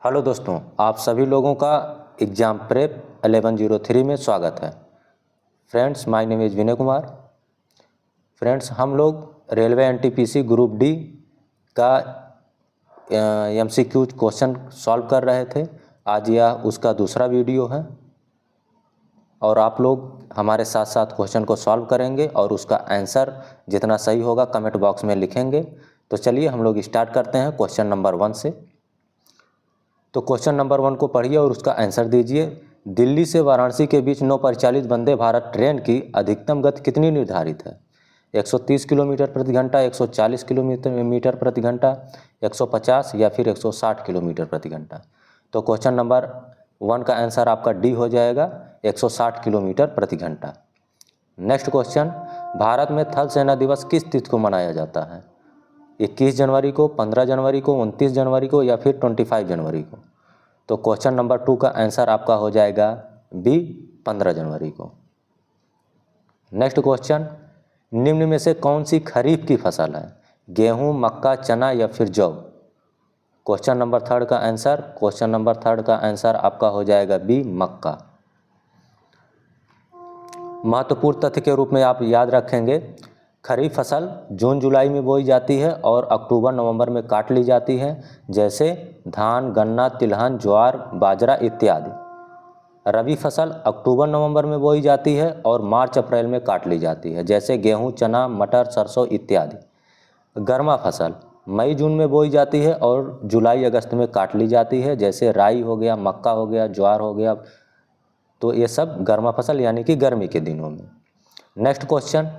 Hello दोस्तों, आप सभी लोगों का एग्ज़ाम प्रेप 1103 में स्वागत है। Friends, my name is Vinay Kumar. Friends, हम लोग रेलवे एनटीपीसी ग्रुप डी का एमसीक्यू क्वेश्चन सॉल्व कर रहे थे। आज यह उसका दूसरा वीडियो है और आप लोग हमारे साथ साथ क्वेश्चन को सॉल्व करेंगे और उसका आंसर जितना सही होगा कमेंट बॉक्स में लिखेंगे। तो चलिए हम लोग स्टार्ट करते हैं क्वेश्चन नंबर 1 से। तो क्वेश्चन नंबर 1 को पढ़िए और उसका आंसर दीजिए। दिल्ली से वाराणसी के बीच नौ परिचालित वंदे भारत ट्रेन की अधिकतम गति कितनी निर्धारित है? 130 किलोमीटर प्रति घंटा, 140 किलोमीटर प्रति घंटा, 150 या फिर 160 किलोमीटर प्रति घंटा। तो क्वेश्चन नंबर 1 का आंसर आपका डी हो जाएगा, 160 किलोमीटर प्रति घंटा। नेक्स्ट क्वेश्चन, भारत में थल सेना दिवस किस तिथि को मनाया जाता है? 21 जनवरी को, 15 जनवरी को, 29 जनवरी को या फिर 25 जनवरी को। तो क्वेश्चन नंबर 2 का आंसर आपका हो जाएगा बी, 15 जनवरी को। नेक्स्ट क्वेश्चन, निम्न में से कौन सी खरीफ की फसल है? गेहूं, मक्का, चना या फिर जौ। क्वेश्चन नंबर 3 का आंसर आपका हो जाएगा बी, मक्का। महत्वपूर्ण तथ्य के रूप में आप याद रखेंगे, खरीफ फसल जून जुलाई में बोई जाती है और अक्टूबर नवंबर में काट ली जाती है, जैसे धान, गन्ना, तिलहन, ज्वार, बाजरा इत्यादि। रबी फसल अक्टूबर नवंबर में बोई जाती है और मार्च अप्रैल में काट ली जाती है, जैसे गेहूं, चना, मटर, सरसों इत्यादि। गर्मा फसल मई जून में बोई जाती है और जुलाई अगस्त में काट ली जाती है, जैसे राई हो गया, मक्का हो गया, ज्वार हो गया। तो ये सब गर्मा फसल यानी कि गर्मी के दिनों में। नेक्स्ट क्वेश्चन,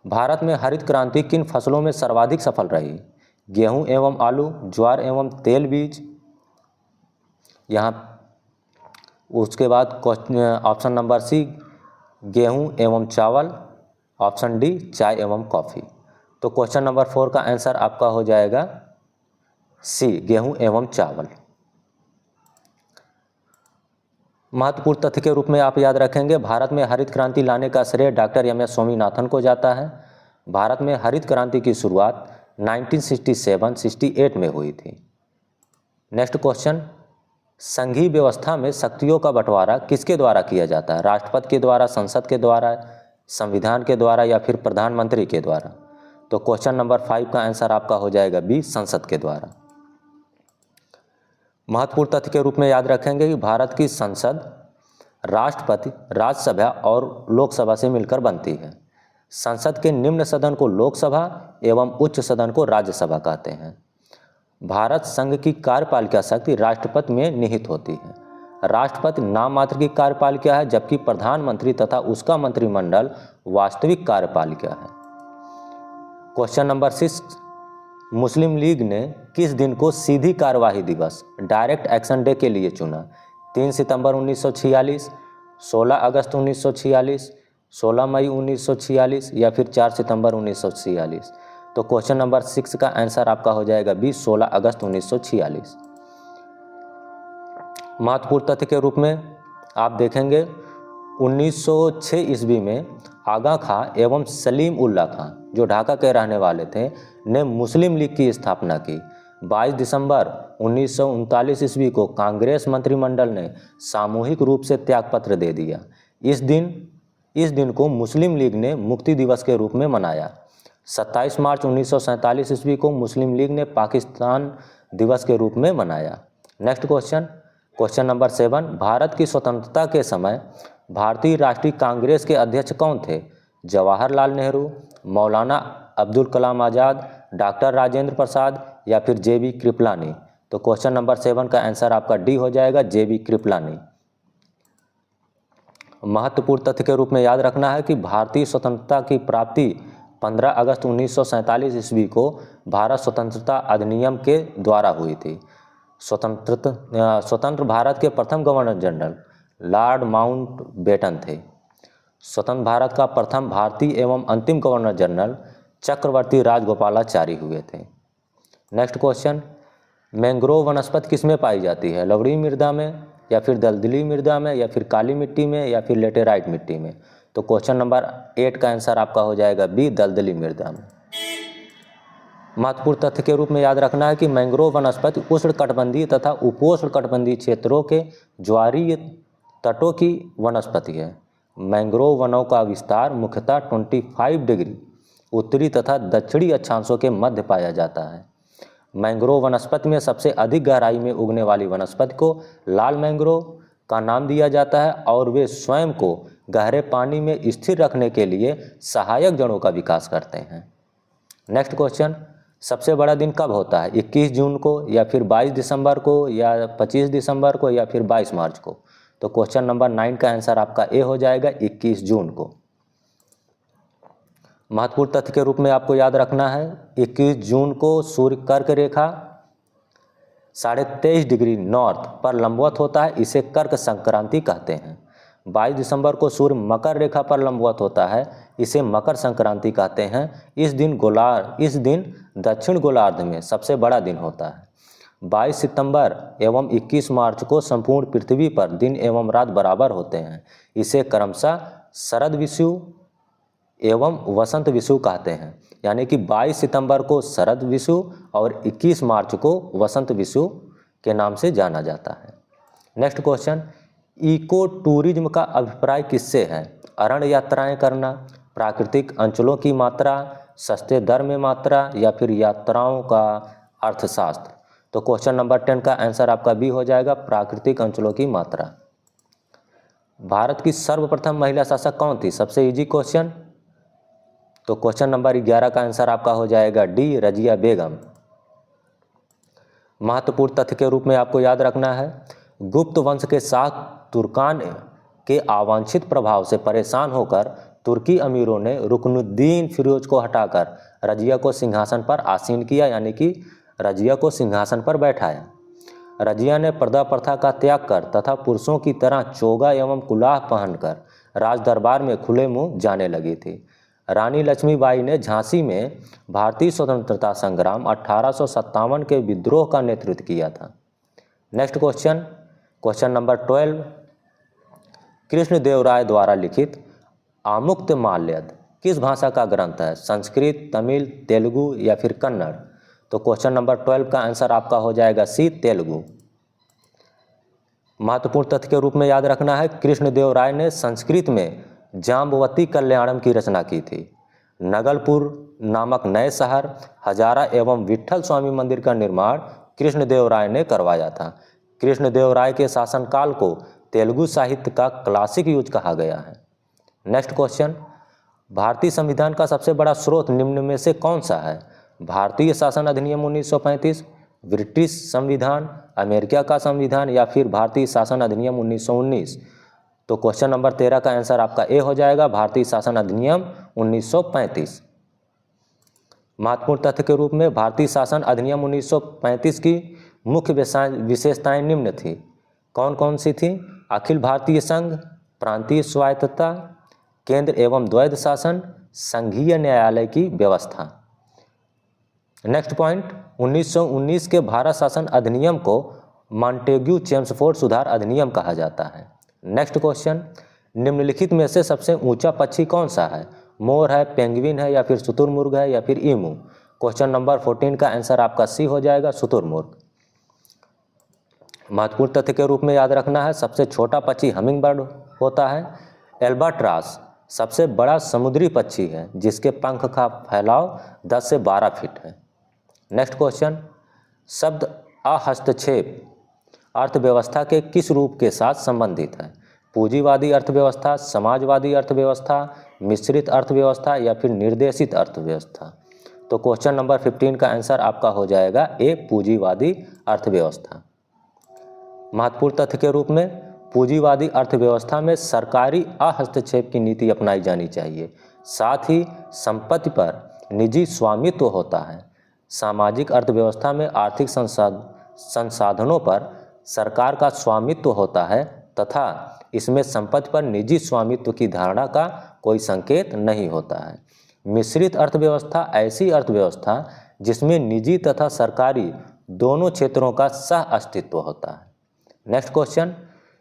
भारत में हरित क्रांति किन फसलों में सर्वाधिक सफल रही? गेहूं एवं आलू, ज्वार एवं तेल बीज। यहाँ उसके बाद ऑप्शन नंबर सी, गेहूं एवं चावल। ऑप्शन डी, चाय एवं कॉफ़ी। तो क्वेश्चन नंबर 4 का आंसर आपका हो जाएगा सी, गेहूं एवं चावल। महत्वपूर्ण तथ्य के रूप में आप याद रखेंगे, भारत में हरित क्रांति लाने का श्रेय डॉक्टर एम एस स्वामीनाथन को जाता है। भारत में हरित क्रांति की शुरुआत 1967-68 में हुई थी। नेक्स्ट क्वेश्चन, संघीय व्यवस्था में शक्तियों का बंटवारा किसके द्वारा किया जाता है? राष्ट्रपति के द्वारा, संसद के द्वारा, संविधान के द्वारा या फिर प्रधानमंत्री के द्वारा। तो क्वेश्चन नंबर 5 का आंसर आपका हो जाएगा बी, संसद के द्वारा। महत्वपूर्ण तथ्य के रूप में याद रखेंगे कि भारत की संसद राष्ट्रपति, राज्यसभा और लोकसभा से मिलकर बनती है। संसद के निम्न सदन को लोकसभा एवं उच्च सदन को राज्यसभा कहते हैं। भारत संघ की कार्यपालिका शक्ति राष्ट्रपति में निहित होती है। राष्ट्रपति नाम मात्र की कार्यपालिका है, जबकि प्रधानमंत्री तथा उसका मंत्रिमंडल वास्तविक कार्यपालिका है। क्वेश्चन नंबर 6, मुस्लिम लीग ने किस दिन को सीधी कार्यवाही दिवस, डायरेक्ट एक्शन डे के लिए चुना? 3 सितंबर 1946, 16 अगस्त 1946, 16 मई 1946 या फिर 4 सितंबर 1946। तो क्वेश्चन नंबर 6 का आंसर आपका हो जाएगा बी, 16 अगस्त 1946। महत्वपूर्ण तथ्य के रूप में आप देखेंगे, 1906 ईस्वी में आगा खां एवं सलीम उल्लाह खां, जो ढाका के रहने वाले थे, ने मुस्लिम लीग की स्थापना की। 22 दिसंबर 1939 ईस्वी को कांग्रेस मंत्रिमंडल ने सामूहिक रूप से त्यागपत्र दे दिया। इस दिन को मुस्लिम लीग ने मुक्ति दिवस के रूप में मनाया। 27 मार्च 1947 ईस्वी को मुस्लिम लीग ने पाकिस्तान दिवस के रूप में मनाया। नेक्स्ट क्वेश्चन नंबर 7, भारत की स्वतंत्रता के समय भारतीय राष्ट्रीय कांग्रेस के अध्यक्ष कौन थे? जवाहरलाल नेहरू, मौलाना अब्दुल कलाम आज़ाद, डॉक्टर राजेंद्र प्रसाद या फिर जे.बी. कृपलानी। तो क्वेश्चन नंबर 7 का आंसर आपका डी हो जाएगा, जे.बी. कृपलानी। महत्वपूर्ण तथ्य के रूप में याद रखना है कि भारतीय स्वतंत्रता की प्राप्ति 15 अगस्त 1947 ईस्वी को भारत स्वतंत्रता अधिनियम के द्वारा हुई थी। स्वतंत्र भारत के प्रथम गवर्नर जनरल लॉर्ड माउंटबेटन थे। स्वतंत्र भारत का प्रथम भारतीय एवं अंतिम गवर्नर जनरल चक्रवर्ती राजगोपालाचारी हुए थे। नेक्स्ट क्वेश्चन, मैंग्रोव वनस्पति किस में पाई जाती है? लवणीय मृदा में या फिर दलदली मृदा में या फिर काली मिट्टी में या फिर लेटेराइट मिट्टी में। तो क्वेश्चन नंबर 8 का आंसर आपका हो जाएगा बी, दलदली मृदा में। महत्वपूर्ण तथ्य के रूप में याद रखना है कि मैंग्रोव वनस्पति उष्णकटिबंधीय तथा उपोष्णकटिबंधीय क्षेत्रों के ज्वारीय तटों की वनस्पति है। मैंग्रोव वनों का विस्तार मुख्यतः 25 डिग्री उत्तरी तथा दक्षिणी अक्षांशों के मध्य पाया जाता है। मैंग्रोव वनस्पति में सबसे अधिक गहराई में उगने वाली वनस्पति को लाल मैंग्रोव का नाम दिया जाता है और वे स्वयं को गहरे पानी में स्थिर रखने के लिए सहायक जड़ों का विकास करते हैं। नेक्स्ट क्वेश्चन, सबसे बड़ा दिन कब होता है? 21 जून को या फिर 22 दिसंबर को या 25 दिसंबर को या फिर 22 मार्च को? तो क्वेश्चन नंबर 9 का आंसर आपका ए हो जाएगा 21 जून को। महत्वपूर्ण तथ्य के रूप में आपको याद रखना है 21 जून को सूर्य कर्क रेखा 23.5 डिग्री नॉर्थ पर लंबवत होता है, इसे कर्क संक्रांति कहते हैं। 22 दिसंबर को सूर्य मकर रेखा पर लंबवत होता है, इसे मकर संक्रांति कहते हैं। इस दिन दक्षिण गोलार्ध में सबसे बड़ा दिन होता है। 22 सितंबर एवं 21 मार्च को संपूर्ण पृथ्वी पर दिन एवं रात बराबर होते हैं, इसे क्रमशः शरद विषुव एवं वसंत विषुव कहते हैं। यानी कि 22 सितंबर को शरद विषुव और 21 मार्च को वसंत विषुव के नाम से जाना जाता है। नेक्स्ट क्वेश्चन, इको टूरिज्म का अभिप्राय किससे है? अरण्य यात्राएं करना, प्राकृतिक अंचलों की मात्रा, सस्ते दर में मात्रा या फिर यात्राओं का अर्थशास्त्र? तो क्वेश्चन नंबर 10 का आंसर आपका बी हो जाएगा, प्राकृतिक अंचलों की मात्रा। भारत की सर्वप्रथम महिला शासक कौन थी? सबसे इजी क्वेश्चन। तो क्वेश्चन नंबर 11 का आंसर आपका हो जाएगा डी, रजिया बेगम। महत्वपूर्ण तथ्य के रूप में आपको याद रखना है गुप्त वंश के शाह तुर्कान के अवांछित प्रभाव से परेशान होकर तुर्की अमीरों ने रुकनुद्दीन फिरोज को हटाकर रजिया को सिंहासन पर आसीन किया, यानी कि रजिया को सिंहासन पर बैठाया। रजिया ने पर्दा प्रथा का त्याग कर तथा पुरुषों की तरह चोगा एवं कुलाह पहनकर राज दरबार में खुले मुंह जाने लगी थी। रानी लक्ष्मीबाई ने झांसी में भारतीय स्वतंत्रता संग्राम 1857 के विद्रोह का नेतृत्व किया था। Next question, question number 12, Krishnadevaraya द्वारा लिखित आमुक्तमाल्यद किस भाषा का ग्रंथ है? संस्कृत, तमिल, तेलुगु या फिर कन्नड़? तो क्वेश्चन नंबर 12 का आंसर आपका हो जाएगा सी, तेलुगु। महत्वपूर्ण तथ्य के रूप में याद रखना है कृष्णदेवराय ने संस्कृत में जाम्बवती कल्याणम की रचना की थी। नगलपुर नामक नए शहर, हजारा एवं विट्ठल स्वामी मंदिर का निर्माण कृष्णदेवराय ने करवाया था। कृष्णदेवराय के शासनकाल को तेलुगु साहित्य का क्लासिक युग कहा गया है। नेक्स्ट क्वेश्चन, भारतीय संविधान का सबसे बड़ा स्रोत निम्न में से कौन सा है? भारतीय शासन अधिनियम 1935, ब्रिटिश संविधान, अमेरिका का संविधान या फिर भारतीय शासन अधिनियम 1919? तो क्वेश्चन नंबर 13 का आंसर आपका ए हो जाएगा, भारतीय शासन अधिनियम 1935। महत्वपूर्ण तथ्य के रूप में भारतीय शासन अधिनियम 1935 की मुख्य विशेषताएं निम्न थी। कौन कौन सी थी? अखिल भारतीय संघ, प्रांतीय स्वायत्तता, केंद्र एवं द्वैध शासन, संघीय न्यायालय की व्यवस्था। नेक्स्ट पॉइंट, 1919 के भारत शासन अधिनियम को मॉन्टेग्यू चेम्सफोर्ड सुधार अधिनियम कहा जाता है। नेक्स्ट क्वेश्चन, निम्नलिखित में से सबसे ऊंचा पक्षी कौन सा है? मोर है, पेंगुइन है या फिर शुतुरमुर्ग है या फिर ईमू? क्वेश्चन नंबर 14 का आंसर आपका सी हो जाएगा, शुतुरमुर्ग। महत्वपूर्ण तथ्य के रूप में याद रखना है सबसे छोटा पक्षी हमिंगबर्ड होता है। एल्बाट्रॉस सबसे बड़ा समुद्री पक्षी है जिसके पंख का फैलाव 10 से 12 फीट है। नेक्स्ट क्वेश्चन, शब्द अहस्तक्षेप अर्थव्यवस्था के किस रूप के साथ संबंधित है? पूंजीवादी अर्थव्यवस्था, समाजवादी अर्थव्यवस्था, मिश्रित अर्थव्यवस्था या फिर निर्देशित अर्थव्यवस्था? तो क्वेश्चन नंबर 15 का आंसर आपका हो जाएगा ए, पूंजीवादी अर्थव्यवस्था। महत्वपूर्ण तथ्य के रूप में पूंजीवादी अर्थव्यवस्था में सरकारी हस्तक्षेप की नीति अपनाई जानी चाहिए, साथ ही संपत्ति पर निजी स्वामित्व होता है। सामाजिक अर्थव्यवस्था में आर्थिक संसाधनों पर सरकार का स्वामित्व होता है तथा इसमें संपत्ति पर निजी स्वामित्व की धारणा का कोई संकेत नहीं होता है। मिश्रित अर्थव्यवस्था ऐसी अर्थव्यवस्था जिसमें निजी तथा सरकारी दोनों क्षेत्रों का सह अस्तित्व होता है। नेक्स्ट क्वेश्चन,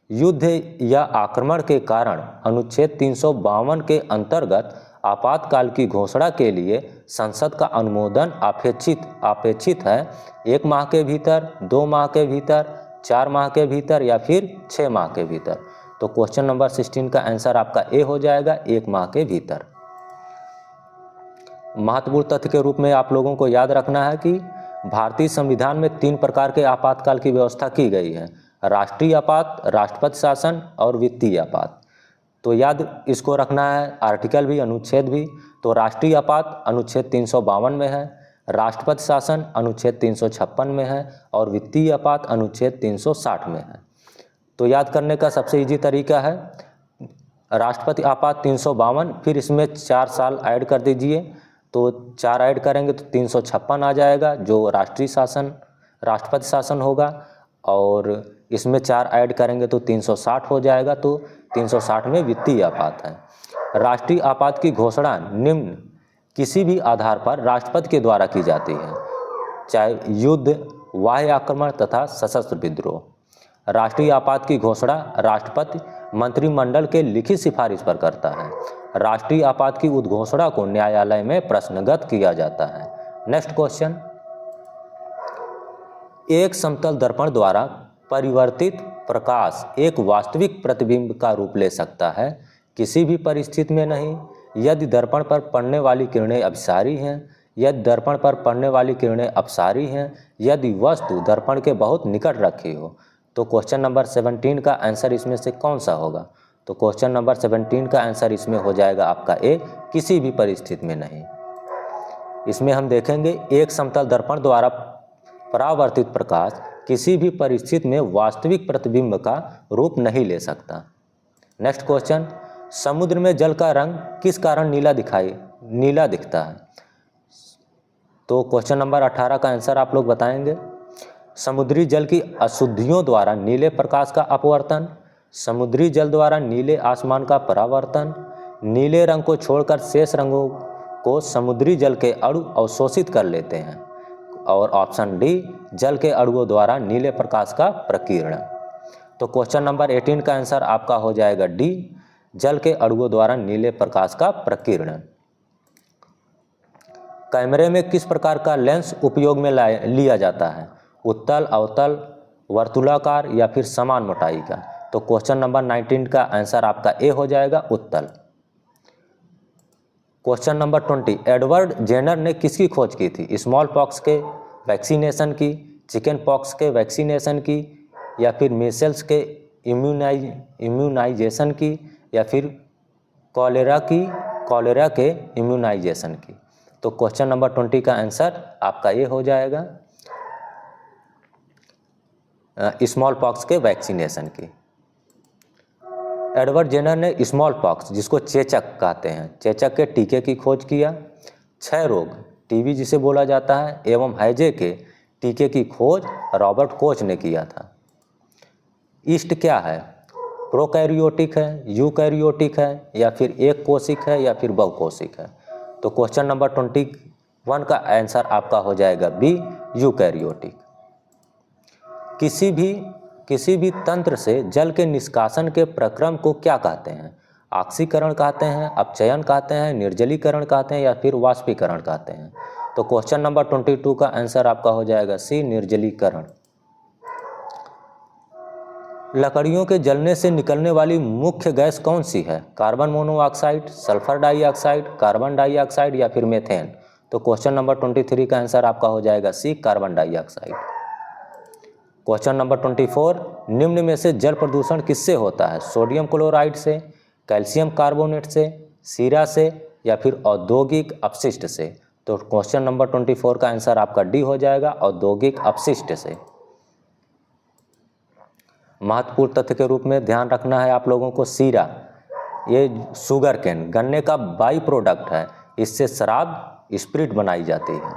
युद्ध या आक्रमण के कारण अनुच्छेद 352 के अंतर्गत आपातकाल की घोषणा के लिए संसद का अनुमोदन अपेक्षित है 1 माह के भीतर, 2 माह के भीतर, 4 माह के भीतर या फिर 6 माह के भीतर। तो क्वेश्चन नंबर 16 का आंसर आपका ए हो जाएगा, 1 माह के भीतर। महत्वपूर्ण तथ्य के रूप में आप लोगों को याद रखना है कि भारतीय संविधान में 3 प्रकार के आपातकाल की व्यवस्था की गई है, राष्ट्रीय आपात, राष्ट्रपति शासन और वित्तीय आपात। तो याद इसको रखना है, आर्टिकल भी अनुच्छेद भी। तो राष्ट्रीय आपात अनुच्छेद 352 में है, राष्ट्रपति शासन अनुच्छेद 356 में है और वित्तीय आपात अनुच्छेद 360 में है। तो याद करने का सबसे इजी तरीका है राष्ट्रपति आपात 352, फिर इसमें 4 साल ऐड कर दीजिए, तो 4 ऐड करेंगे तो 356 आ जाएगा जो राष्ट्रपति शासन होगा, और इसमें 4 ऐड करेंगे तो 360 हो जाएगा, तो 360 में वित्तीय आपात है। राष्ट्रीय आपात की घोषणा निम्न किसी भी आधार पर राष्ट्रपति के द्वारा की जाती है, चाहे युद्ध, बाह्य आक्रमण तथा सशस्त्र विद्रोह। राष्ट्रीय आपात की घोषणा राष्ट्रपति मंत्रिमंडल के लिखित सिफारिश पर करता है। राष्ट्रीय आपात की उद्घोषणा को न्यायालय में प्रश्नगत किया जाता है। नेक्स्ट क्वेश्चन, एक समतल दर्पण द्वारा परिवर्तित प्रकाश एक वास्तविक प्रतिबिंब का रूप ले सकता है, किसी भी परिस्थिति में नहीं, यदि दर्पण पर पड़ने वाली किरणें अभिसारी हैं, यदि दर्पण पर पड़ने वाली किरणें अपसारी हैं, यदि वस्तु दर्पण के बहुत निकट रखी हो। तो क्वेश्चन नंबर 17 का आंसर इसमें से कौन सा होगा? तो क्वेश्चन नंबर 17 का आंसर इसमें हो जाएगा आपका ए, किसी भी परिस्थिति में नहीं। इसमें हम देखेंगे एक समतल दर्पण द्वारा परावर्तित प्रकाश किसी भी परिस्थिति में वास्तविक प्रतिबिंब का रूप नहीं ले सकता। नेक्स्ट क्वेश्चन, समुद्र में जल का रंग किस कारण नीला दिखता है? तो क्वेश्चन नंबर 18 का आंसर आप लोग बताएंगे। समुद्री जल की अशुद्धियों द्वारा नीले प्रकाश का अपवर्तन, समुद्री जल द्वारा नीले आसमान का परावर्तन, नीले रंग को छोड़कर शेष रंगों को समुद्री जल के अणु अवशोषित कर लेते हैं, और ऑप्शन डी, जल के अणुओं द्वारा नीले प्रकाश का प्रकीर्णन। तो क्वेश्चन नंबर 18 का आंसर आपका हो जाएगा डी, जल के अणुओं द्वारा नीले प्रकाश का प्रकीर्णन। कैमरे में किस प्रकार का लेंस उपयोग में लिया जाता है? उत्तल, अवतल, वर्तुलाकार या फिर समान मोटाई का? तो क्वेश्चन नंबर 19 का आंसर आपका ए हो जाएगा, उत्तल। क्वेश्चन नंबर 20, एडवर्ड जेनर ने किसकी खोज की थी? स्मॉल पॉक्स के वैक्सीनेशन की, चिकन पॉक्स के वैक्सीनेशन की, या फिर मीसल्स के इम्यूनाइजेशन की, या फिर कॉलेरा के इम्यूनाइजेशन की? तो क्वेश्चन नंबर 20 का आंसर आपका ये हो जाएगा, स्मॉल पॉक्स के वैक्सीनेशन की। एडवर्ड जेनर ने स्मॉल पॉक्स, जिसको चेचक कहते हैं, चेचक के टीके की खोज किया। क्षय रोग, टीबी जिसे बोला जाता है, एवं हैजे के टीके की खोज रॉबर्ट कोच ने किया था। ईस्ट क्या है? प्रोकैरियोटिक है, यूकैरियोटिक है, या फिर एक कोशिक है, या फिर बहुकोशिक है? तो क्वेश्चन नंबर 21 का आंसर आपका हो जाएगा बी, यूकैरियोटिक। किसी भी तंत्र से जल के निष्कासन के प्रक्रम को क्या कहते हैं? ऑक्सीकरण कहते हैं, अपचयन कहते हैं, निर्जलीकरण कहते हैं, या फिर वाष्पीकरण कहते हैं? तो क्वेश्चन नंबर 22 का आंसर आपका हो जाएगा सी, निर्जलीकरण। लकड़ियों के जलने से निकलने वाली मुख्य गैस कौन सी है? Carbon monoxide, sulphur dioxide, carbon dioxide, या फिर मीथेन? तो क्वेश्चन नंबर 23 का आंसर आपका हो जाएगा सी, कार्बन डाइऑक्साइड। क्वेश्चन नंबर 24, निम्न में से जल प्रदूषण किससे होता है? सोडियम क्लोराइड से, कैल्शियम कार्बोनेट से, सीरा से, या फिर औद्योगिक अपशिष्ट से? तो क्वेश्चन नंबर 24 का आंसर आपका डी हो जाएगा, औद्योगिक अपशिष्ट से। महत्वपूर्ण तथ्य के रूप में ध्यान रखना है आप लोगों को, सीरा ये शुगर केन, गन्ने का बाई प्रोडक्ट है, इससे शराब स्पिरिट बनाई जाती है।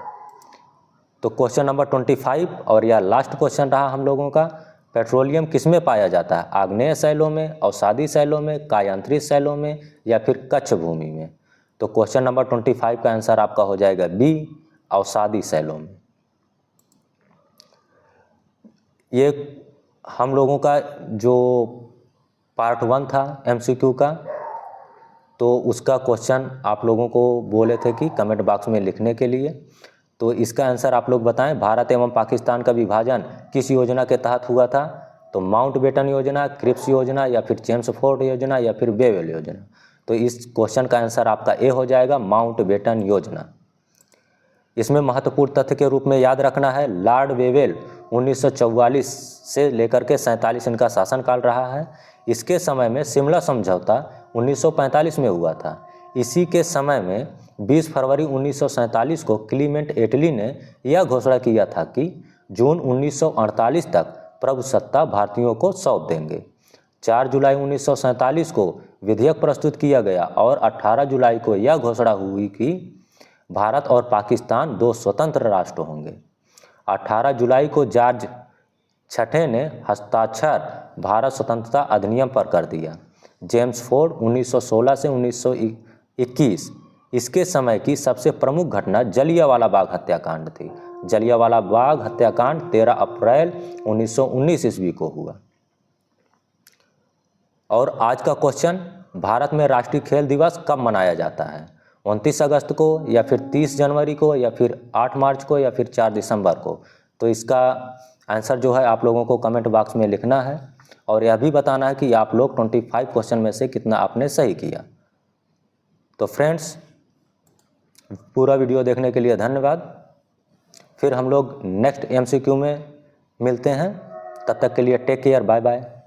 तो क्वेश्चन नंबर 25 और यह लास्ट क्वेश्चन रहा हम लोगों का, पेट्रोलियम किस में पाया जाता है? आग्नेय शैलों में, अवसादी शैलों में, कायांतरित शैलों में, या फिर कच्छ भूमि में? तो क्वेश्चन नंबर 25 का आंसर आपका हो जाएगा बी, अवसादी शैलों में। ये हम लोगों का जो पार्ट 1 था MCQ का, तो उसका क्वेश्चन आप लोगों को बोले थे कि कमेंट बॉक्स में लिखने के लिए। तो इसका आंसर आप लोग बताएं, भारत एवं पाकिस्तान का विभाजन किस योजना के तहत हुआ था? तो माउंटबेटन योजना, क्रिप्स योजना, या फिर चेम्सफोर्ड योजना, या फिर वेवेल योजना। तो इस क्वेश्चन का आंसर आपका ए हो जाएगा, माउंटबेटन योजना। इसमें महत्वपूर्ण तथ्य के रूप में याद रखना है, लॉर्ड वेवेल 1944 से लेकर के 47 इनका शासनकाल रहा है। इसके समय में शिमला समझौता 1945 में हुआ था। इसी के समय में 20 फरवरी 1947 को क्लीमेंट एटली ने यह घोषणा किया था कि जून 1948 तक प्रभुसत्ता भारतीयों को सौंप देंगे। 4 जुलाई 1947 को विधेयक प्रस्तुत किया गया और 18 जुलाई को यह घोषणा हुई कि भारत और पाकिस्तान 2 स्वतंत्र राष्ट्र होंगे। 18 जुलाई को जॉर्ज छठे ने हस्ताक्षर भारत स्वतंत्रता अधिनियम पर कर दिया। जेम्स फोर्ड 1916 से 1921 इसके समय की सबसे प्रमुख घटना जलियांवाला बाग हत्याकांड थी। जलियांवाला बाग हत्याकांड 13 अप्रैल 1919 ईस्वी को हुआ। और आज का क्वेश्चन, भारत में राष्ट्रीय खेल दिवस कब मनाया जाता है? 29 अगस्त को, या फिर 30 जनवरी को, या फिर 8 मार्च को, या फिर 4 दिसंबर को? तो इसका आंसर जो है आप लोगों को कमेंट बॉक्स में लिखना है और यह भी बताना है कि आप लोग 25 क्वेश्चन में से कितना आपने सही किया। तो फ्रेंड्स, पूरा वीडियो देखने के लिए धन्यवाद। फिर हम लोग नेक्स्ट MCQ में मिलते हैं। तब तक के लिए टेक केयर, बाय बाय।